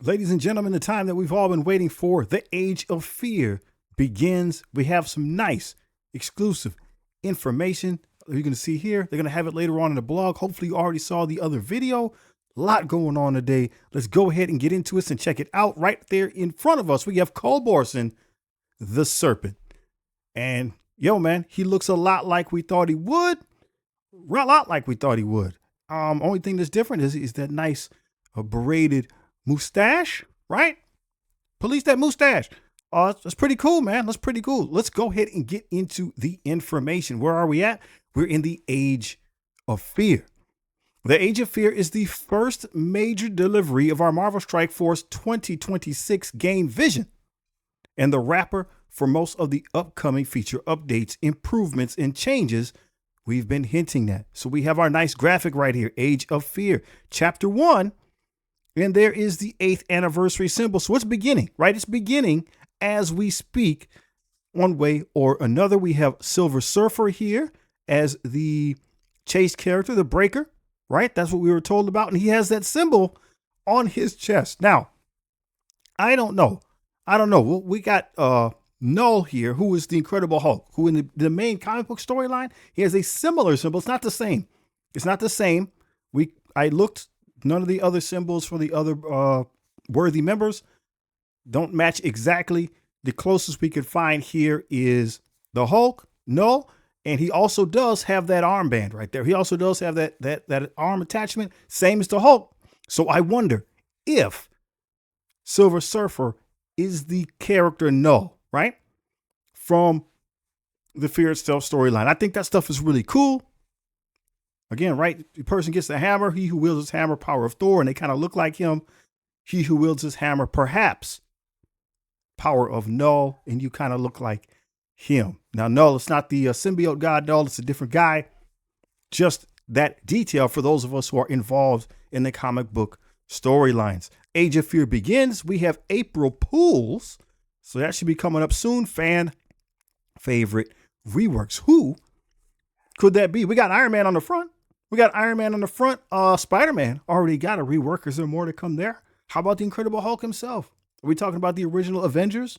Ladies and gentlemen, the time that we've all been waiting for, the Age of Fear, begins. We have some nice, exclusive information you're going to see here. They're going to have it later on in the blog. Hopefully, you already saw the other video. A lot going on today. Let's go ahead and get into it and check it out. Right there in front of us, we have Cole Borson, the Serpent. And yo, man, he looks a lot like we thought he would. A lot like we thought he would. Only thing that's different is that nice braided mustache, right? Police that mustache. That's pretty cool, man. That's pretty cool. Let's go ahead and get into the information. Where are we at? We're in the Age of Fear. The Age of Fear is the first major delivery of our Marvel Strike Force 2026 game vision and the wrapper for most of the upcoming feature updates, improvements, and changes we've been hinting at. So we have our nice graphic right here, Age of Fear, Chapter 1, and there is the 8th anniversary symbol. So it's beginning, right? It's beginning as we speak, one way or another. We have Silver Surfer here as the chase character, the Breaker, right? That's what we were told about. And he has that symbol on his chest. Now, I don't know. We got Null here, who is the Incredible Hulk, who in the main comic book storyline, he has a similar symbol. It's not the same. I looked. None of the other symbols for the other worthy members don't match exactly. The closest we could find here is the Hulk, Null, and he also does have that armband right there. He also does have that arm attachment, same as the Hulk. So I wonder if Silver Surfer is the character Null, right? From the Fear Itself storyline. I think that stuff is really cool. Again, right? The person gets the hammer. He who wields his hammer, power of Thor, and they kind of look like him. He who wields his hammer, perhaps power of Null, and you kind of look like him. Now, Null, it's not the symbiote god Null. It's a different guy. Just that detail for those of us who are involved in the comic book storylines. Age of Fear begins. We have April Pools. So that should be coming up soon. Fan favorite reworks. Who could that be? We got Iron Man on the front. Spider-Man already got a rework. Is there more to come there? How about the Incredible Hulk himself? Are we talking about the original Avengers?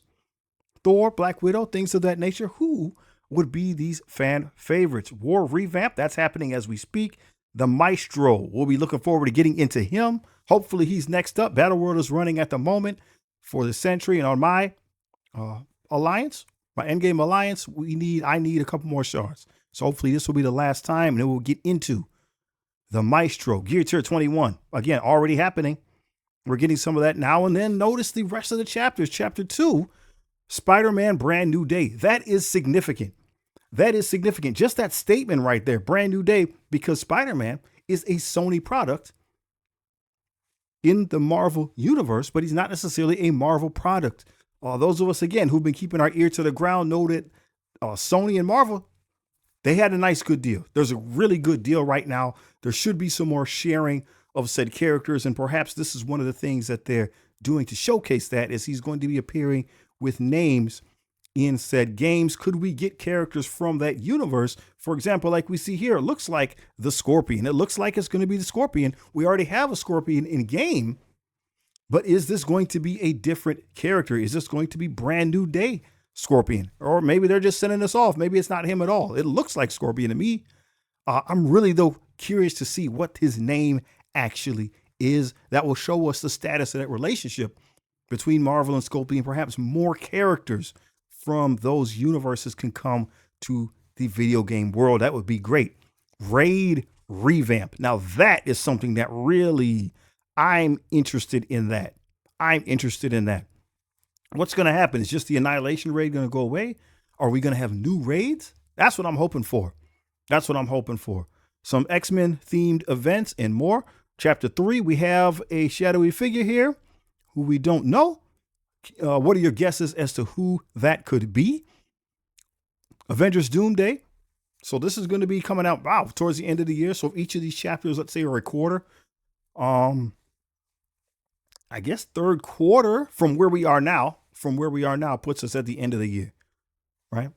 Thor, Black Widow, things of that nature? Who would be these fan favorites? War revamp, that's happening as we speak. The Maestro, we'll be looking forward to getting into him. Hopefully he's next up. Battleworld is running at the moment for the Sentry, and on my alliance, my endgame alliance, I need a couple more shards. So hopefully this will be the last time, and then we'll get into the Maestro. Gear Tier 21, again, already happening. We're getting some of that now and then. Notice the rest of the chapters. Chapter 2, Spider-Man Brand New Day. That is significant. Just that statement right there, Brand New Day, because Spider-Man is a Sony product in the Marvel universe, but he's not necessarily a Marvel product. Those of us, again, who've been keeping our ear to the ground know that Sony and Marvel, they had a nice, good deal. There's a really good deal right now. There should be some more sharing of said characters, and perhaps this is one of the things that they're doing to showcase that, is he's going to be appearing with names in said games. Could we get characters from that universe? For example, like we see here, it looks like the Scorpion. It looks like it's going to be the Scorpion. We already have a Scorpion in game, but is this going to be a different character? Is this going to be Brand New Day Scorpion? Or maybe they're just sending us off. Maybe it's not him at all. It looks like Scorpion to me. I'm really, though, curious to see what his name actually is. That will show us the status of that relationship between Marvel and Scorpion. Perhaps more characters from those universes can come to the video game world. That would be great. Raid revamp. Now that is something that really, I'm interested in that. What's going to happen? Is just the Annihilation raid going to go away? Are we going to have new raids? That's what I'm hoping for. Some X-Men themed events and more. Chapter 3, we have a shadowy figure here who we don't know. What are your guesses as to who that could be? Avengers Doomsday. So this is going to be coming out, towards the end of the year. So each of these chapters, let's say, are a quarter. I guess third quarter from where we are now puts us at the end of the year, right?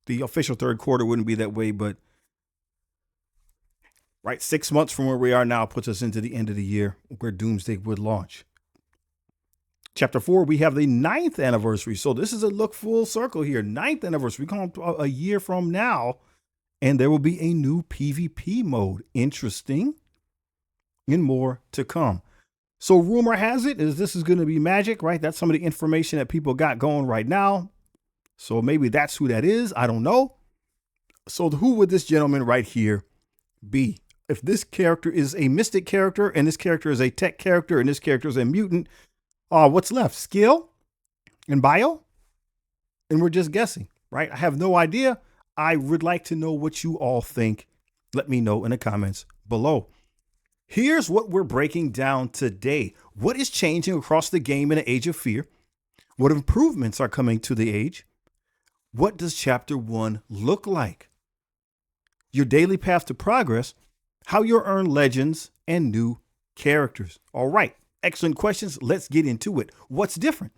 The official third quarter wouldn't be that way, but right, 6 months from where we are now puts us into the end of the year where Doomsday would launch. Chapter 4, we have the 9th anniversary. So this is a look full circle here. 9th anniversary. We call it a year from now. And there will be a new PvP mode. Interesting. And more to come. So rumor has it is this is going to be magic, right? That's some of the information that people got going right now. So maybe that's who that is. I don't know. So who would this gentleman right here be? If this character is a mystic character and this character is a tech character and this character is a mutant, what's left? Skill and bio? And we're just guessing, right? I have no idea. I would like to know what you all think. Let me know in the comments below. Here's what we're breaking down today. What is changing across the game in the Age of Fear? What improvements are coming to the age? What does Chapter 1 look like? Your daily path to progress, how you'll earn legends and new characters. All right, excellent questions. Let's get into it. What's different?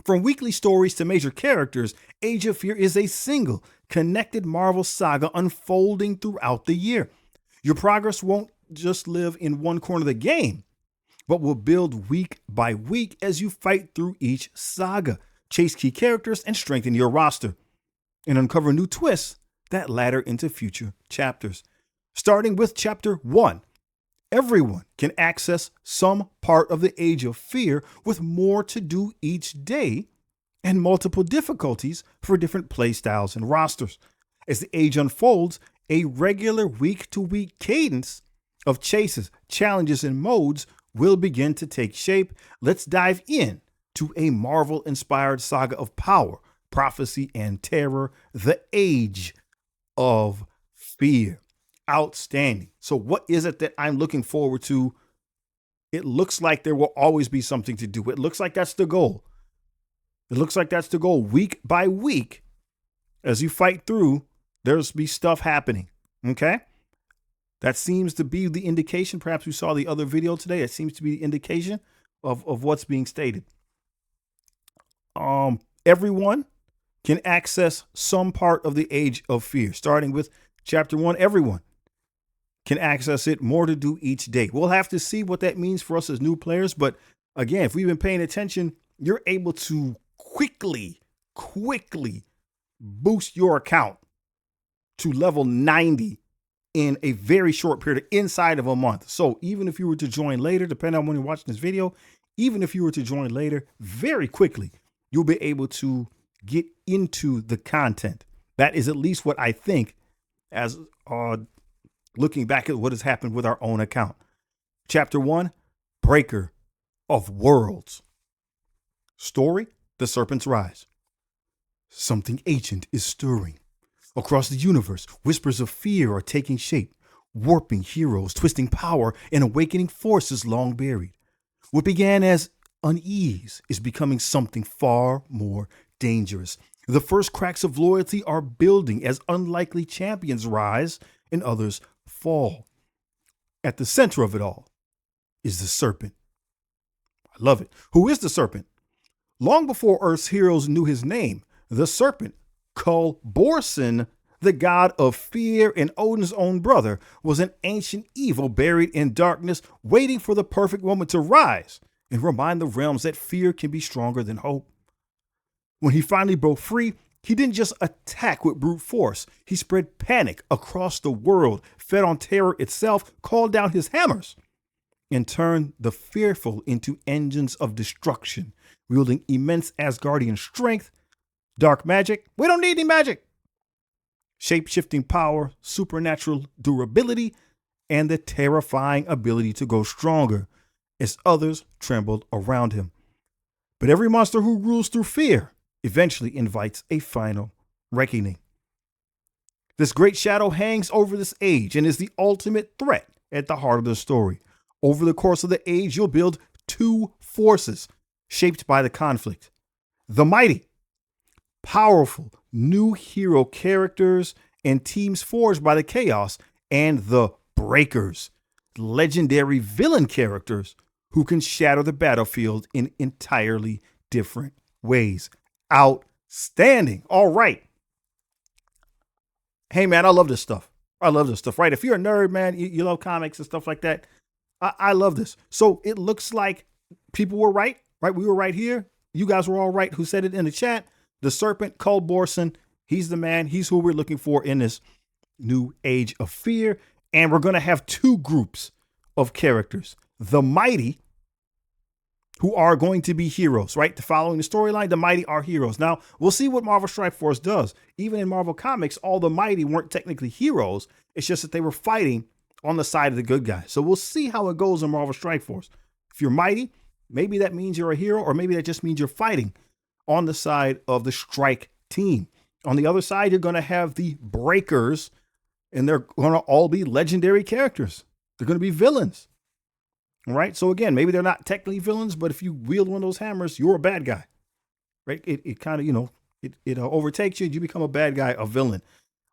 From weekly stories to major characters, Age of Fear is a single, connected Marvel saga unfolding throughout the year. Your progress won't just live in one corner of the game, but will build week by week as you fight through each saga, chase key characters, and strengthen your roster, and uncover new twists that ladder into future chapters. Starting with Chapter 1, everyone can access some part of the Age of Fear with more to do each day and multiple difficulties for different playstyles and rosters. As the age unfolds, a regular week-to-week cadence of chases, challenges, and modes will begin to take shape. Let's dive in to a Marvel-inspired saga of power, prophecy, and terror, the Age of Fear. Outstanding. So what is it that I'm looking forward to? It looks like there will always be something to do. It looks like that's the goal. It looks like that's the goal. Week by week, as you fight through, there's be stuff happening. Okay? That seems to be the indication. Perhaps we saw the other video today. It seems to be the indication of what's being stated. Everyone can access some part of the Age of Fear. Starting with Chapter 1, everyone can access it, more to do each day. We'll have to see what that means for us as new players. But again, if we've been paying attention, you're able to quickly boost your account to level 90 in a very short period inside of a month. So even if you were to join later, depending on when you're watching this video, even if you were to join later, very quickly, you'll be able to get into the content. That is at least what I think as looking back at what has happened with our own account. Chapter 1, Breaker of Worlds. Story, The Serpent's Rise. Something ancient is stirring. Across the universe, whispers of fear are taking shape, warping heroes, twisting power, and awakening forces long buried. What began as unease is becoming something far more dangerous. The first cracks of loyalty are building as unlikely champions rise and others fall. At the center of it all is the serpent. I love it. Who is the serpent? Long before Earth's heroes knew his name, the serpent, Kull Borson, the god of fear and Odin's own brother, was an ancient evil buried in darkness, waiting for the perfect moment to rise and remind the realms that fear can be stronger than hope. When he finally broke free, he didn't just attack with brute force. He spread panic across the world, fed on terror itself, called down his hammers, and turned the fearful into engines of destruction, wielding immense Asgardian strength, dark magic. We don't need any magic. Shape-shifting power, supernatural durability, and the terrifying ability to go stronger as others trembled around him. But every monster who rules through fear eventually invites a final reckoning. This great shadow hangs over this age and is the ultimate threat at the heart of the story. Over the course of the age, you'll build two forces shaped by the conflict. The mighty, powerful new hero characters and teams forged by the chaos, and the breakers, legendary villain characters who can shatter the battlefield in entirely different ways. Outstanding. All right. Hey, man, I love this stuff. I love this stuff, right? If you're a nerd, man, you love comics and stuff like that. I love this. So it looks like people were right. right? We were right here. You guys were all right who said it in the chat. The Serpent, Cole Borson, he's the man. He's who we're looking for in this new age of fear. And we're going to have two groups of characters. The mighty, who are going to be heroes, right? Following the storyline, the mighty are heroes. Now, we'll see what Marvel Strike Force does. Even in Marvel Comics, all the mighty weren't technically heroes. It's just that they were fighting on the side of the good guys. So we'll see how it goes in Marvel Strike Force. If you're mighty, maybe that means you're a hero, or maybe that just means you're fighting on the side of the strike team. On the other side, you're going to have the breakers, and they're going to all be legendary characters. They're going to be villains. All right. So again, maybe they're not technically villains, but if you wield one of those hammers, you're a bad guy, right? It kind of, it overtakes you and you become a bad guy, a villain.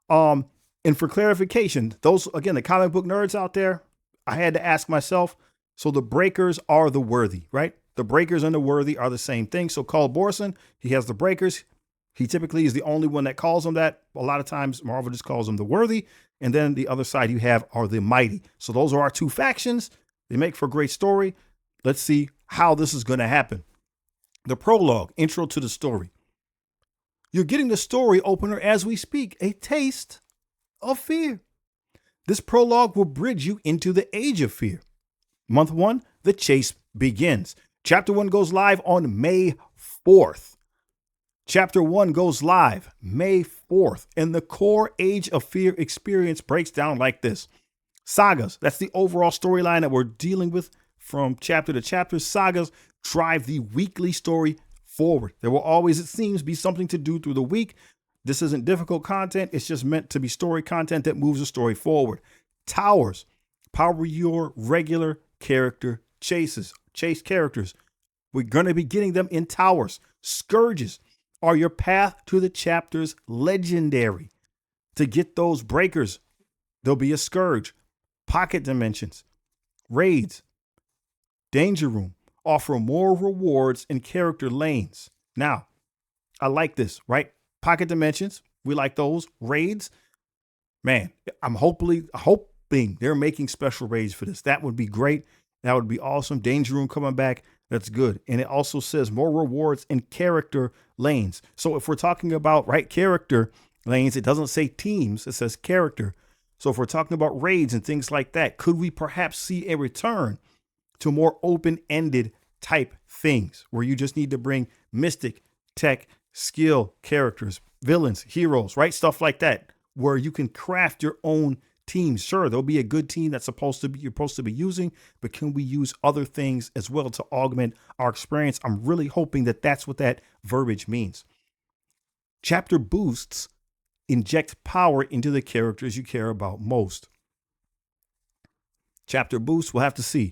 And for clarification, those, again, the comic book nerds out there, I had to ask myself, so the breakers are the worthy, right? The breakers and the worthy are the same thing. So Cole Borson, he has the breakers. He typically is the only one that calls them that. A lot of times Marvel just calls them the worthy. And then the other side you have are the mighty. So those are our two factions. They make for a great story. Let's see how this is going to happen. The prologue, intro to the story. You're getting the story opener as we speak, a taste of fear. This prologue will bridge you into the age of fear. Month 1, the chase begins. Chapter 1 goes live on May 4th. Chapter 1 goes live May 4th. And the core age of fear experience breaks down like this. Sagas, that's the overall storyline that we're dealing with from chapter to chapter. Sagas drive the weekly story forward. There will always, it seems, be something to do through the week. This isn't difficult content. It's just meant to be story content that moves the story forward. Towers, power your regular character chase characters. We're going to be getting them in towers. Scourges are your path to the chapter's legendary. To get those breakers, there'll be a scourge. Pocket dimensions, raids, danger room offer more rewards in character lanes. Now, I like this, right? Pocket dimensions, we like those. Raids, man, I'm hoping they're making special raids for this. That would be great. That would be awesome. Danger room coming back, that's good. And it also says more rewards in character lanes. So if we're talking about, right, character lanes, it doesn't say teams, it says character. So if we're talking about raids and things like that, could we perhaps see a return to more open-ended type things where you just need to bring mystic, tech, skill characters, villains, heroes, right? Stuff like that, where you can craft your own teams. Sure, there'll be a good team that's you're supposed to be using, but can we use other things as well to augment our experience? I'm really hoping that that's what that verbiage means. Chapter boosts inject power into the characters you care about most. Chapter boost, we'll have to see.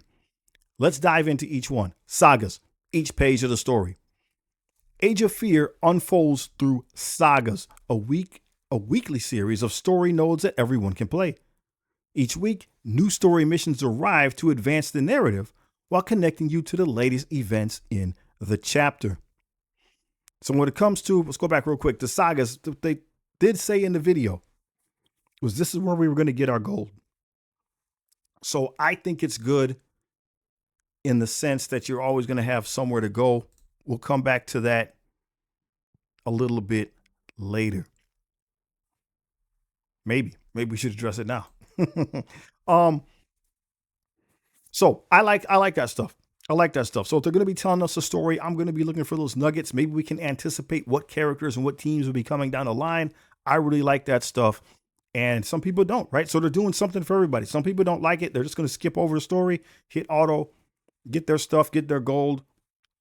Let's dive into each one. Sagas, each page of the story. Age of Fear unfolds through sagas, a weekly series of story nodes that everyone can play. Each week, new story missions arrive to advance the narrative while connecting you to the latest events in the chapter. So when it comes to, let's go back real quick, the sagas, they did say in the video, this is where we were going to get our gold. So I think it's good in the sense that you're always going to have somewhere to go. We'll come back to that a little bit later. Maybe we should address it now. So I like that stuff. I like that stuff. So if they're going to be telling us a story, I'm going to be looking for those nuggets. Maybe we can anticipate what characters and what teams will be coming down the line. I really like that stuff. And some people don't, right? So they're doing something for everybody. Some people don't like it. They're just going to skip over the story, hit auto, get their stuff, get their gold.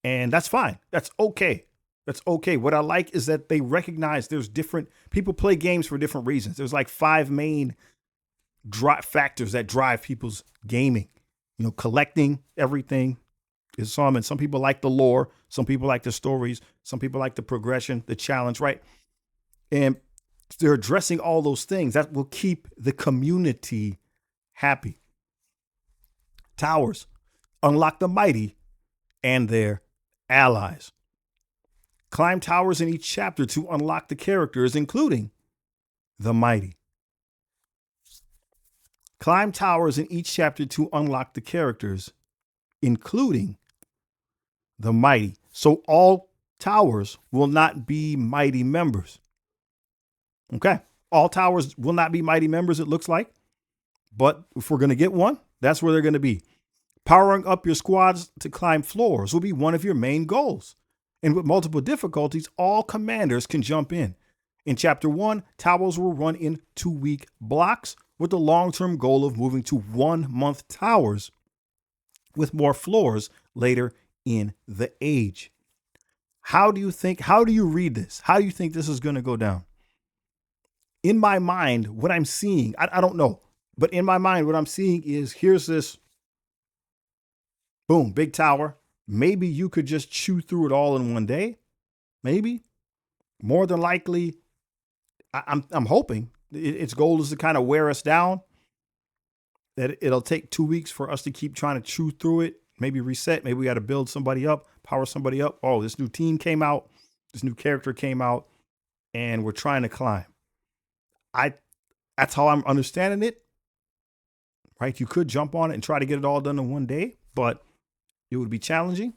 And that's fine. That's okay. That's okay. What I like is that they recognize there's different people play games for different reasons. There's like 5 main factors that drive people's gaming. You know, collecting everything is some, and some people like the lore. Some people like the stories. Some people like the progression, the challenge, right? And they're addressing all those things that will keep the community happy. Towers unlock the mighty and their allies. Climb towers in each chapter to unlock the characters, including the mighty. Climb towers in each chapter to unlock the characters, including the mighty. So all towers will not be mighty members. Okay. All towers will not be mighty members, it looks like. But if we're going to get one, that's where they're going to be. Powering up your squads to climb floors will be one of your main goals. And with multiple difficulties, all commanders can jump in. In Chapter 1, towers will run in 2-week blocks with the long-term goal of moving to 1-month towers with more floors later in the age. How do you read this? How do you think this is going to go down? In my mind, what I'm seeing, I don't know, but in my mind, what I'm seeing is here's this, boom, big tower. Maybe you could just chew through it all in one day. Maybe. More than likely, I'm hoping its goal is to kind of wear us down, that it'll take 2 weeks for us to keep trying to chew through it, maybe reset. Maybe we got to build somebody up, power somebody up. Oh, this new team came out. This new character came out and we're trying to climb. That's how I'm understanding it, right? You could jump on it and try to get it all done in one day, but it would be challenging.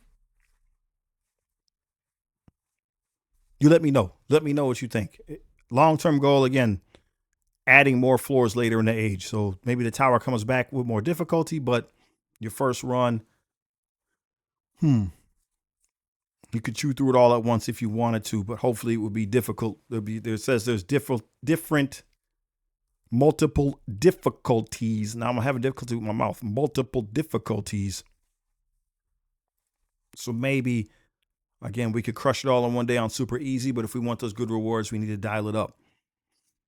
You let me know. Let me know what you think. Long-term goal, again, adding more floors later in the age. So maybe the tower comes back with more difficulty, but your first run, you could chew through it all at once if you wanted to, but hopefully it would be difficult. There says there's different multiple difficulties. Now I'm having difficulty with my mouth. Multiple difficulties. So maybe, again, we could crush it all in one day on super easy, but if we want those good rewards, we need to dial it up.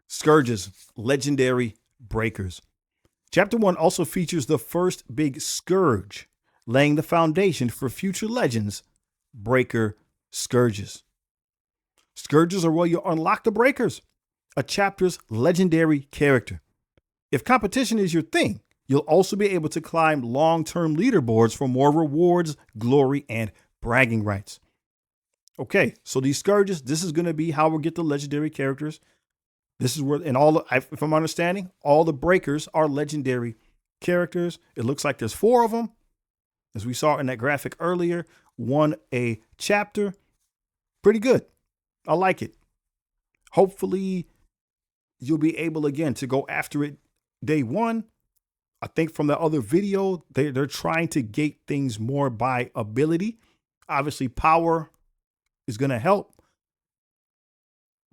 Scourges, legendary breakers. Chapter 1 also features the first big scourge, laying the foundation for future legends, breaker scourges. Scourges are where you unlock the breakers, a chapter's legendary character. If competition is your thing, you'll also be able to climb long-term leaderboards for more rewards, glory, and bragging rights. Okay, so these scourges, this is going to be how we'll get the legendary characters. This is where, if I'm understanding, all the breakers are legendary characters. It looks like there's 4 of them, as we saw in that graphic earlier. 1 a chapter. Pretty good. I like it. Hopefully, you'll be able, again, to go after it day 1. I think from the other video, they're trying to gate things more by ability. Obviously, power is going to help.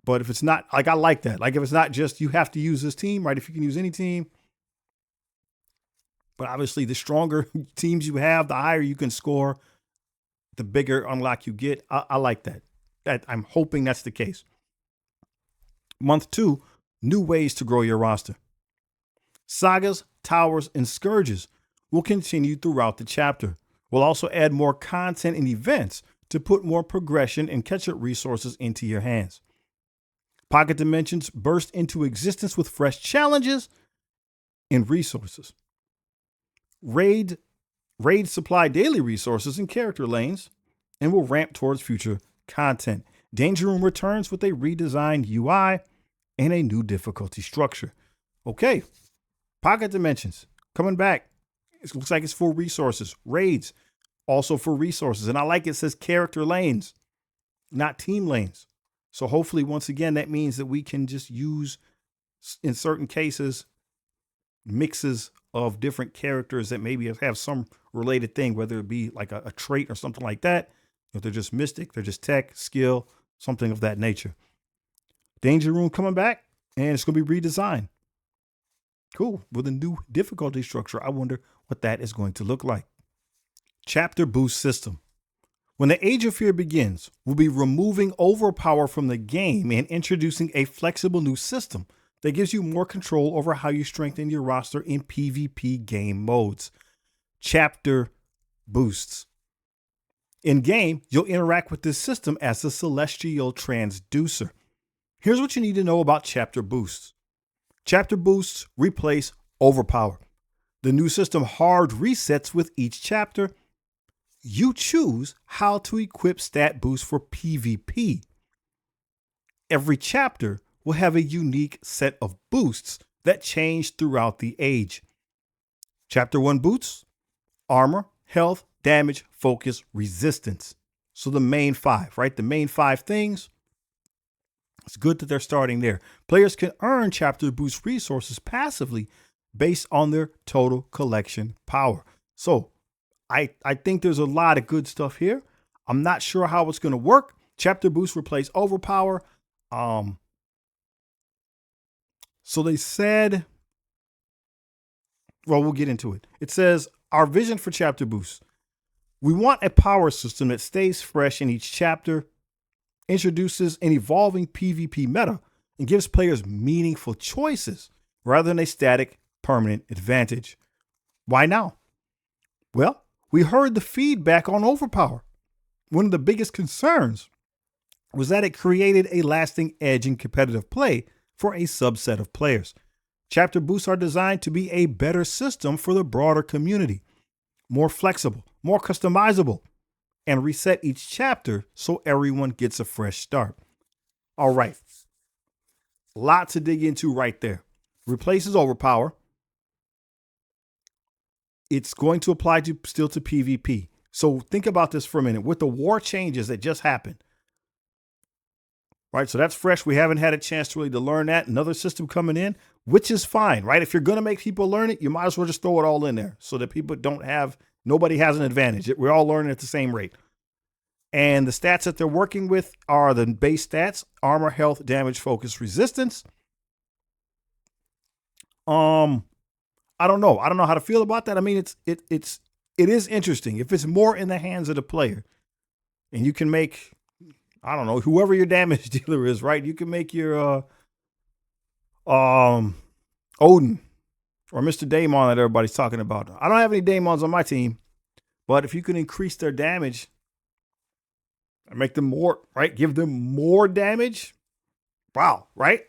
But if it's not, I like that. If it's not just you have to use this team, right? If you can use any team. But obviously, the stronger teams you have, the higher you can score, the bigger unlock you get. I like that. I'm hoping that's the case. Month 2, new ways to grow your roster. Sagas, towers, and scourges will continue throughout the chapter. We'll also add more content and events to put more progression and catch-up resources into your hands. Pocket dimensions burst into existence with fresh challenges and resources. Raids supply daily resources and character lanes and will ramp towards future content. Danger Room returns with a redesigned UI and a new difficulty structure. Okay, Pocket dimensions coming back. It looks like it's for resources. Raids also for resources. And I like it says character lanes, not team lanes. So hopefully, once again, that means that we can just use, in certain cases, mixes of different characters that maybe have some related thing, whether it be like a trait or something like that. If they're just mystic, they're just tech, skill, something of that nature. Danger Room coming back, and it's going to be redesigned. Cool. With a new difficulty structure, I wonder what that is going to look like. Chapter boost system. When the Age of Fear begins, we'll be removing overpower from the game and introducing a flexible new system that gives you more control over how you strengthen your roster in PvP game modes. Chapter boosts. In game, you'll interact with this system as a celestial transducer. Here's what you need to know about chapter boosts. Chapter boosts replace overpower. The new system hard resets with each chapter. You choose how to equip stat boosts for PvP. Every chapter will have a unique set of boosts that change throughout the age. Chapter 1 boosts: armor, health, damage, focus, resistance. So the main 5, right? The main 5 things. It's good that they're starting there. Players can earn chapter boost resources passively based on their total collection power. So I think there's a lot of good stuff here. I'm not sure how it's going to work. Chapter boost replace overpower. So they said, well, we'll get into it. It says our vision for chapter boost. We want a power system that stays fresh in each chapter, introduces an evolving PvP meta, and gives players meaningful choices rather than a static, permanent advantage. Why now? Well, we heard the feedback on overpower. One of the biggest concerns was that it created a lasting edge in competitive play for a subset of players. Chapter boosts are designed to be a better system for the broader community, more flexible, more customizable, and reset each chapter so everyone gets a fresh start. All right. A lot to dig into right there. Replaces overpower. It's going to apply to still to PvP. So think about this for a minute. With the war changes that just happened, right? So that's fresh. We haven't had a chance really to learn that. Another system coming in, which is fine, right? If you're going to make people learn it, you might as well just throw it all in there so that people nobody has an advantage. We're all learning at the same rate. And the stats that they're working with are the base stats: armor, health, damage, focus, resistance. I don't know. I don't know how to feel about that. I mean, it is interesting. If it's more in the hands of the player and you can make, I don't know, whoever your damage dealer is, right? You can make your Odin or Mr. Daemon that everybody's talking about. I don't have any Daemons on my team, but if you can increase their damage and make them more, right? Give them more damage. Wow, right?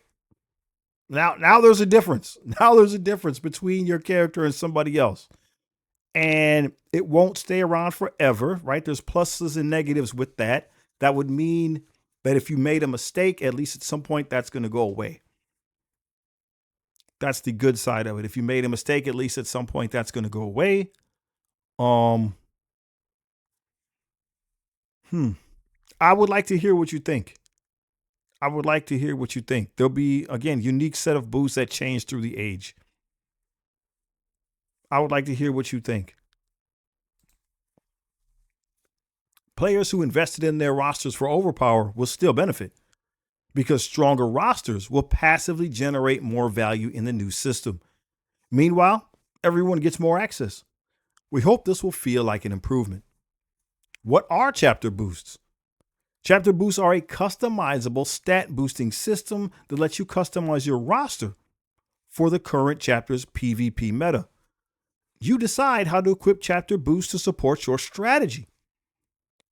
Now there's a difference. Now there's a difference between your character and somebody else. And it won't stay around forever, right? There's pluses and negatives with that. That would mean that if you made a mistake, at least at some point that's going to go away. That's the good side of it. If you made a mistake, at least at some point that's going to go away. I would like to hear what you think. There'll be, again, unique set of boosts that change through the age. I would like to hear what you think. Players who invested in their rosters for overpower will still benefit because stronger rosters will passively generate more value in the new system. Meanwhile, everyone gets more access. We hope this will feel like an improvement. What are chapter boosts? Chapter boosts are a customizable stat boosting system that lets you customize your roster for the current chapter's PvP meta. You decide how to equip chapter boosts to support your strategy.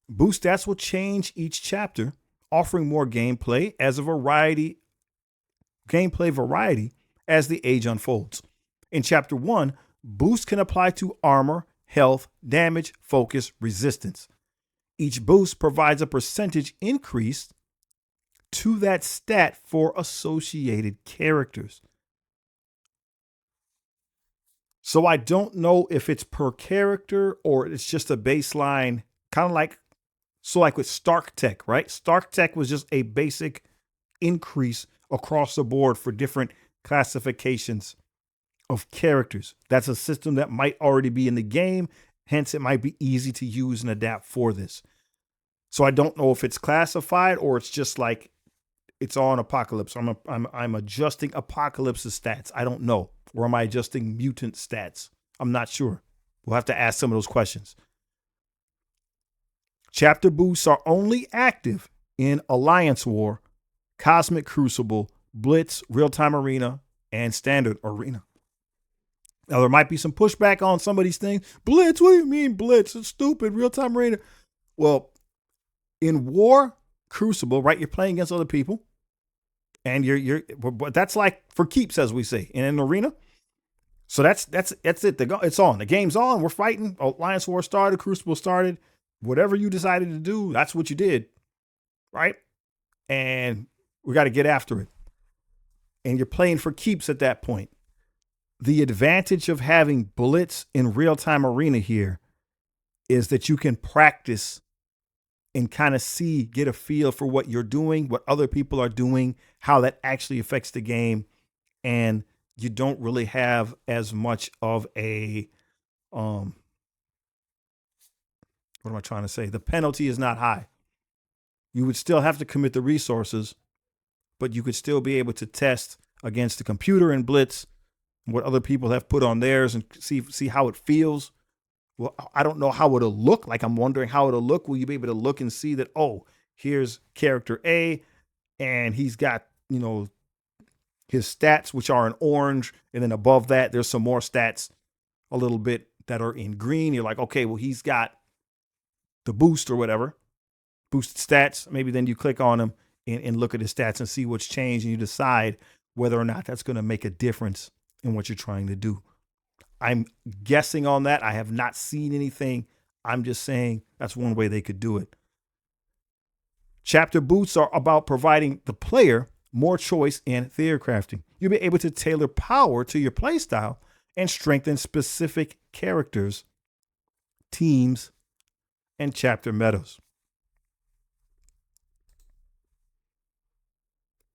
Boost stats will change each chapter, offering more gameplay variety as the age unfolds. In chapter 1, boosts can apply to armor, health, damage, focus, resistance. Each boost provides a percentage increase to that stat for associated characters. So I don't know if it's per character or it's just a baseline, kind of like with Stark Tech, right? Stark Tech was just a basic increase across the board for different classifications of characters. That's a system that might already be in the game. Hence, it might be easy to use and adapt for this. So I don't know if it's classified or it's just like it's on Apocalypse. I'm adjusting Apocalypse's stats. I don't know. Or am I adjusting mutant stats? I'm not sure. We'll have to ask some of those questions. Chapter boosts are only active in Alliance War, Cosmic Crucible, Blitz, Real-Time Arena, and Standard Arena. Now, there might be some pushback on some of these things. Blitz, what do you mean Blitz? It's stupid. Real-Time Arena. Well, in War, Crucible, right? You're playing against other people. And that's like for keeps, as we say, in an arena. So that's it. It's on. The game's on. We're fighting. Alliance War started. Crucible started. Whatever you decided to do, that's what you did. Right? And we got to get after it. And you're playing for keeps at that point. The advantage of having Blitz in Real-Time Arena here is that you can practice and kind of get a feel for what you're doing, what other people are doing, how that actually affects the game. And you don't really have as much of a, what am I trying to say? The penalty is not high. You would still have to commit the resources, but you could still be able to test against the computer and blitz what other people have put on theirs and see how it feels. Well, I don't know how it'll look. Like, I'm wondering how it'll look. Will you be able to look and see that, oh, here's character A and he's got, his stats, which are in orange. And then above that, there's some more stats a little bit that are in green. You're like, okay, well, he's got the boost or whatever, boosted stats. Maybe then you click on him and look at his stats and see what's changed. And you decide whether or not that's going to make a difference in what you're trying to do. I'm guessing on that. I have not seen anything. I'm just saying that's one way they could do it. Chapter boosts are about providing the player more choice in theater crafting. You'll be able to tailor power to your playstyle and strengthen specific characters, teams, and chapter metas.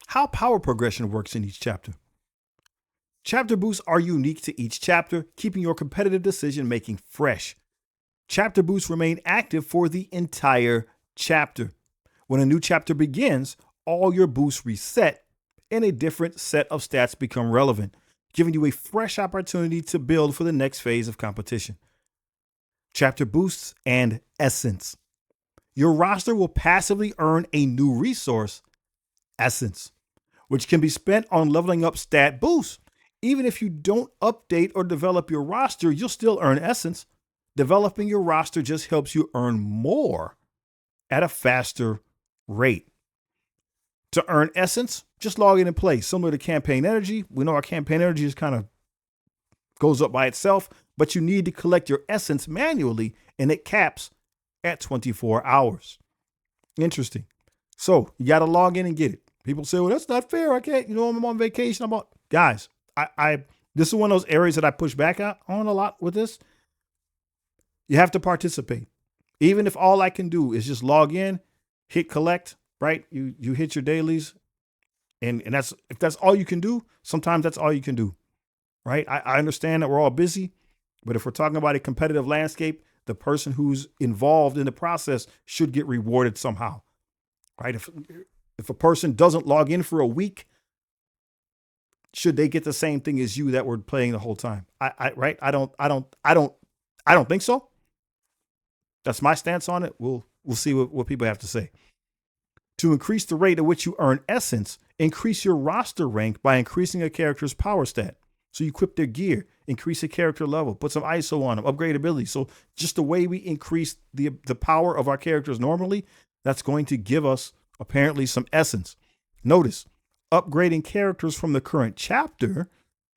How power progression works in each chapter. Chapter boosts are unique to each chapter, keeping your competitive decision making fresh. Chapter boosts remain active for the entire chapter. When a new chapter begins, all your boosts reset and a different set of stats become relevant, giving you a fresh opportunity to build for the next phase of competition. Chapter boosts and essence. Your roster will passively earn a new resource, essence, which can be spent on leveling up stat boosts. Even if you don't update or develop your roster, you'll still earn essence. Developing your roster just helps you earn more at a faster rate. To earn essence, just log in and play. Similar to campaign energy. We know our campaign energy just kind of goes up by itself, but you need to collect your essence manually, and it caps at 24 hours. Interesting. So you got to log in and get it. People say, well, that's not fair. I can't, I'm on vacation. Guys, this is one of those areas that I push back on a lot with this. You have to participate. Even if all I can do is just log in, hit collect, right? You hit your dailies, and if that's all you can do, sometimes that's all you can do, right? I understand that we're all busy, but if we're talking about a competitive landscape, the person who's involved in the process should get rewarded somehow, right? If a person doesn't log in for a week, should they get the same thing as you that were playing the whole time? Right? I don't think so. That's my stance on it. We'll see what people have to say. To increase the rate at which you earn essence, increase your roster rank by increasing a character's power stat. So you equip their gear, increase a character level, put some ISO on them, upgrade ability. So just the way we increase the power of our characters normally, that's going to give us apparently some essence. Notice, upgrading characters from the current chapter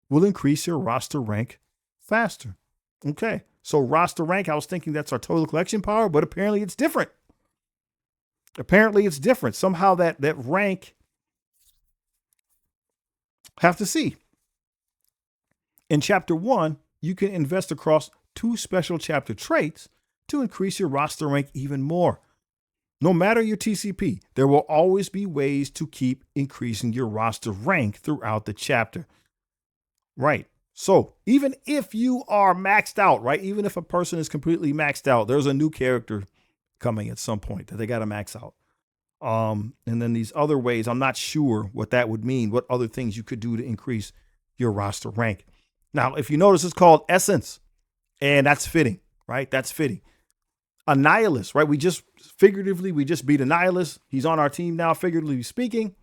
will increase your roster rank faster. Okay, so roster rank, I was thinking that's our total collection power, but apparently it's different. Somehow that rank, have to see. In chapter 1, you can invest across 2 special chapter traits to increase your roster rank even more. No matter your TCP, there will always be ways to keep increasing your roster rank throughout the chapter. Right. So even if you are maxed out, right? Even if a person is completely maxed out, there's a new character coming at some point that they got to max out. And then these other ways, I'm not sure what that would mean, what other things you could do to increase your roster rank. Now, if you notice, it's called Essence, and that's fitting, right? That's fitting. Annihilus, right? We just beat Annihilus. He's on our team now, figuratively speaking,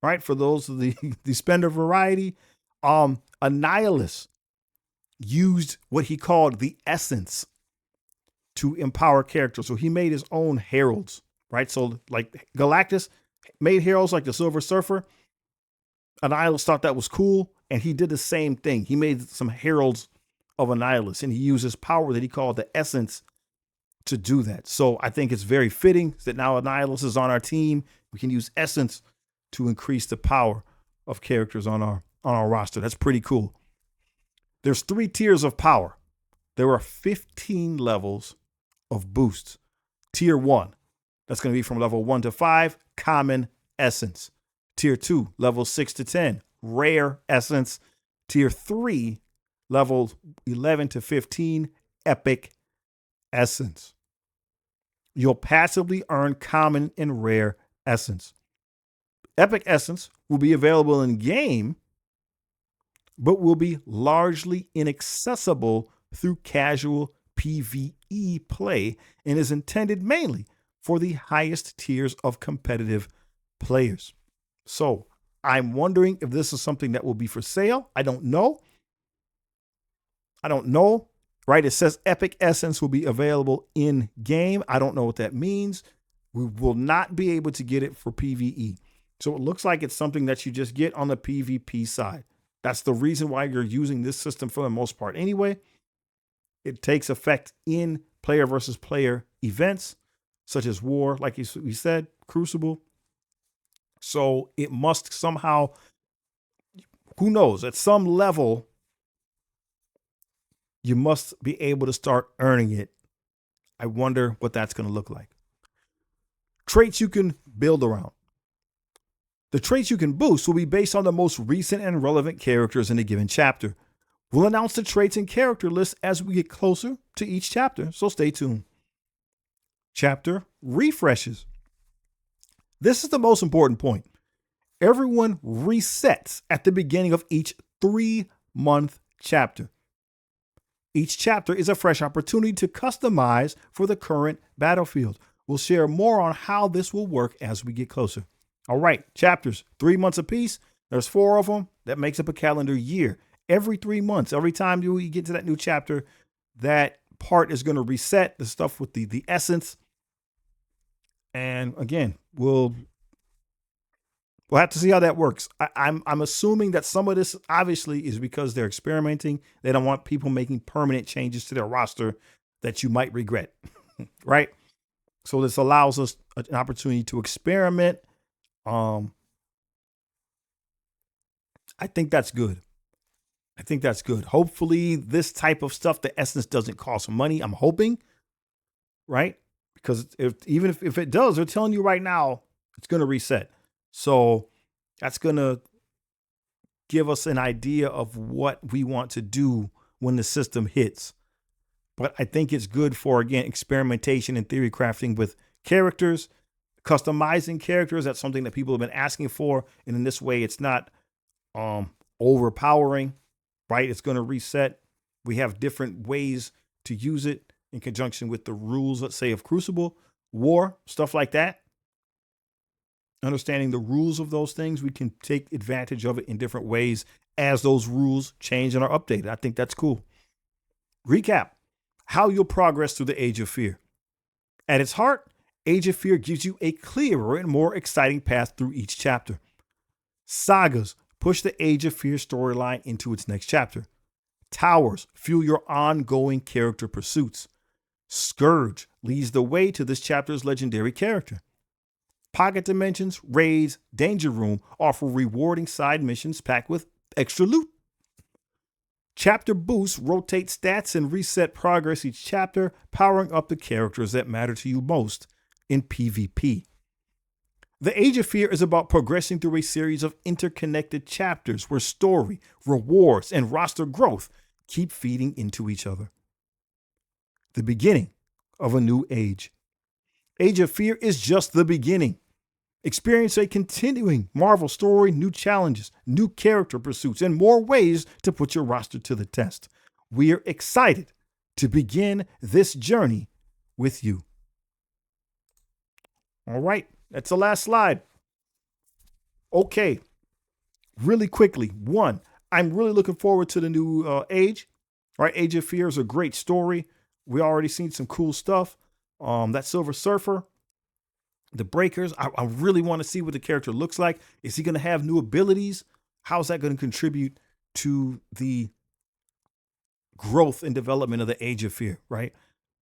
right? For those of the spender variety, Annihilus used what he called the essence to empower characters. So he made his own heralds, right? So like Galactus made heralds like the Silver Surfer. Annihilus thought that was cool, and he did the same thing. He made some heralds of Annihilus, and he used his power that he called the essence to do that. So I think it's very fitting that now Annihilus is on our team. We can use essence to increase the power of characters on our roster. That's pretty cool. There's 3 tiers of power. There are 15 levels of boosts. Tier 1, that's going to be from level 1 to 5, common essence. Tier 2, level 6 to 10, rare essence. Tier 3, levels 11 to 15, epic essence. You'll passively earn common and rare essence. Epic essence will be available in game, but will be largely inaccessible through casual PvE play and is intended mainly for the highest tiers of competitive players. So I'm wondering if this is something that will be for sale. I don't know. Right? It says Epic Essence will be available in game. I don't know what that means. We will not be able to get it for PvE. So it looks like it's something that you just get on the PvP side. That's the reason why you're using this system for the most part anyway. It takes effect in player versus player events, such as War, like we said, Crucible. So it must somehow, who knows, at some level, you must be able to start earning it. I wonder what that's going to look like. Traits you can build around. The traits you can boost will be based on the most recent and relevant characters in a given chapter. We'll announce the traits and character lists as we get closer to each chapter, so stay tuned. Chapter refreshes. This is the most important point. Everyone resets at the beginning of each 3-month chapter. Each chapter is a fresh opportunity to customize for the current battlefield. We'll share more on how this will work as we get closer. All right, chapters, 3 months apiece. There's 4 of them. That makes up a calendar year. Every 3 months, every time you get to that new chapter, that part is going to reset, the stuff with the essence. And again, we'll have to see how that works. I'm assuming that some of this obviously is because they're experimenting. They don't want people making permanent changes to their roster that you might regret, right? So this allows us an opportunity to experiment. I think that's good. Hopefully this type of stuff, the essence doesn't cost money. I'm hoping, right? Because even if it does, they're telling you right now, it's going to reset. So that's going to give us an idea of what we want to do when the system hits. But I think it's good for, again, experimentation and theory crafting with characters, customizing characters. That's something that people have been asking for. And in this way, it's not overpowering, right? It's going to reset. We have different ways to use it in conjunction with the rules, let's say, of Crucible, War, stuff like that. Understanding the rules of those things, we can take advantage of it in different ways as those rules change and are updated. I think that's cool. Recap: how you'll progress through the Age of Fear. At its heart, Age of Fear gives you a clearer and more exciting path through each chapter. Sagas push the Age of Fear storyline into its next chapter. Towers fuel your ongoing character pursuits. Scourge leads the way to this chapter's legendary character. Pocket Dimensions, Raids, Danger Room offer rewarding side missions packed with extra loot. Chapter boosts rotate stats and reset progress each chapter, powering up the characters that matter to you most in PvP. The Age of Fear is about progressing through a series of interconnected chapters where story, rewards, and roster growth keep feeding into each other. The beginning of a new age. Age of Fear is just the beginning. Experience a continuing Marvel story, new challenges, new character pursuits, and more ways to put your roster to the test. We're excited to begin this journey with you. All right, that's the last slide. Okay, really quickly. 1, I'm really looking forward to the new Age. All right, Age of Fear is a great story. We already seen some cool stuff. That Silver Surfer, the Breakers. I really want to see what the character looks like. Is he going to have new abilities? How's that going to contribute to the growth and development of the Age of Fear, right?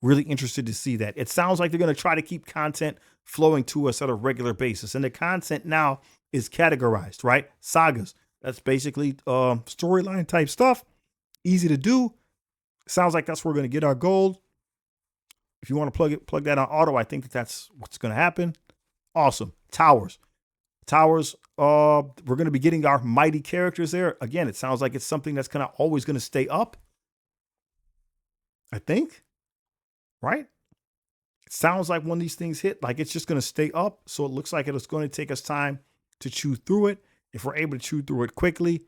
Really interested to see that. It sounds like they're going to try to keep content flowing to us at a regular basis. And the content now is categorized, right? Sagas. That's basically storyline type stuff. Easy to do. Sounds like that's where we're going to get our gold. If you want to plug that on auto, I think that's what's going to happen. Awesome. Towers. We're going to be getting our mighty characters there. Again, it sounds like it's something that's kind of always going to stay up. I think. Right? It sounds like when these things hit, like it's just going to stay up. So it looks like it's going to take us time to chew through it. If we're able to chew through it quickly,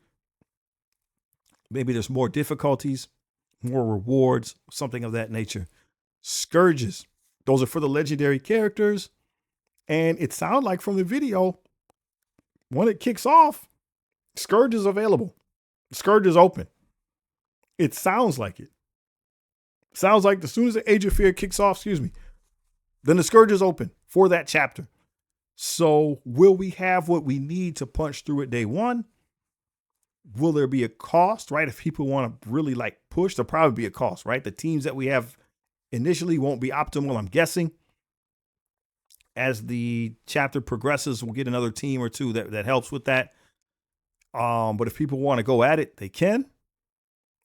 maybe there's more difficulties, more rewards, something of that nature. Scourges. Those are for the legendary characters. And it sounds like from the video, when it kicks off, Scourge is available. Scourge is open. It sounds like it. Sounds like as soon as the Age of Fear kicks off, then the Scourge is open for that chapter. So will we have what we need to punch through it day one? Will there be a cost, right? If people want to really like push, there'll probably be a cost, right? The teams that we have initially won't be optimal, I'm guessing. As the chapter progresses, we'll get another team or two that helps with that. But if people want to go at it, they can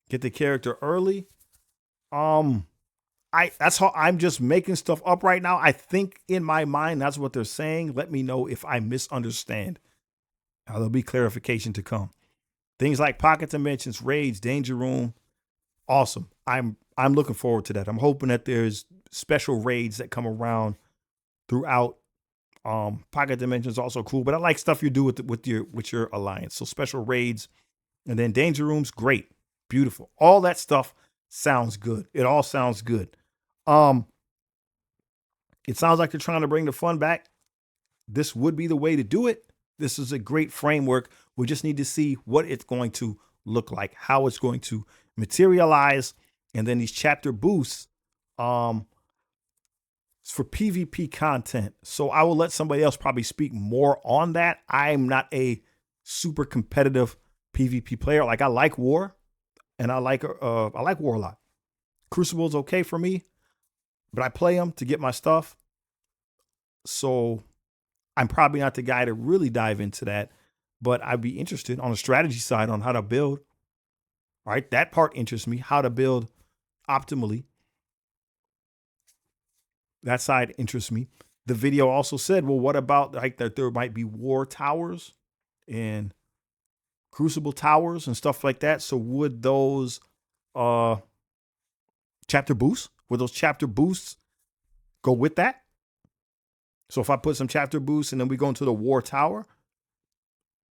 get the character early. That's how I'm just making stuff up right now. I think in my mind, that's what they're saying. Let me know if I misunderstand. There'll be clarification to come. Things like pocket dimensions, raids, danger room. Awesome. I'm looking forward to that. I'm hoping that there's special raids that come around throughout. Pocket dimensions also cool, but I like stuff you do with your alliance. So special raids and then danger rooms, great, beautiful. All that stuff sounds good. It all sounds good. It sounds like they're trying to bring the fun back. This would be the way to do it. This is a great framework. We just need to see what it's going to look like, how it's going to materialize. And then these chapter boosts, it's for PvP content. So I will let somebody else probably speak more on that. I'm not a super competitive PvP player. Like I like war and I like war a lot. Crucible's okay for me, but I play them to get my stuff. So I'm probably not the guy to really dive into that, but I'd be interested on the strategy side on how to build. All right. That part interests me, how to build optimally. That side interests me. The video also said, well, what about like that there might be war towers and crucible towers and stuff like that. So would those chapter boosts, would those chapter boosts go with that? So if I put some chapter boosts and then we go into the war tower,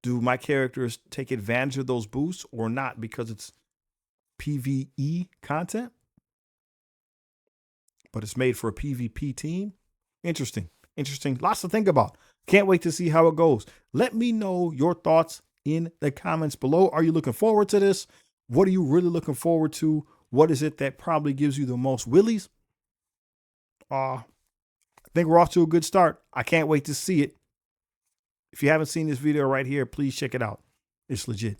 do my characters take advantage of those boosts or not because it's PvE content? But it's made for a PvP team. Interesting. Lots to think about. Can't wait to see how it goes. Let me know your thoughts in the comments below. Are you looking forward to this? What are you really looking forward to? What is it that probably gives you the most willies? I think we're off to a good start. I can't wait to see it. If you haven't seen this video right here, please check it out. It's legit.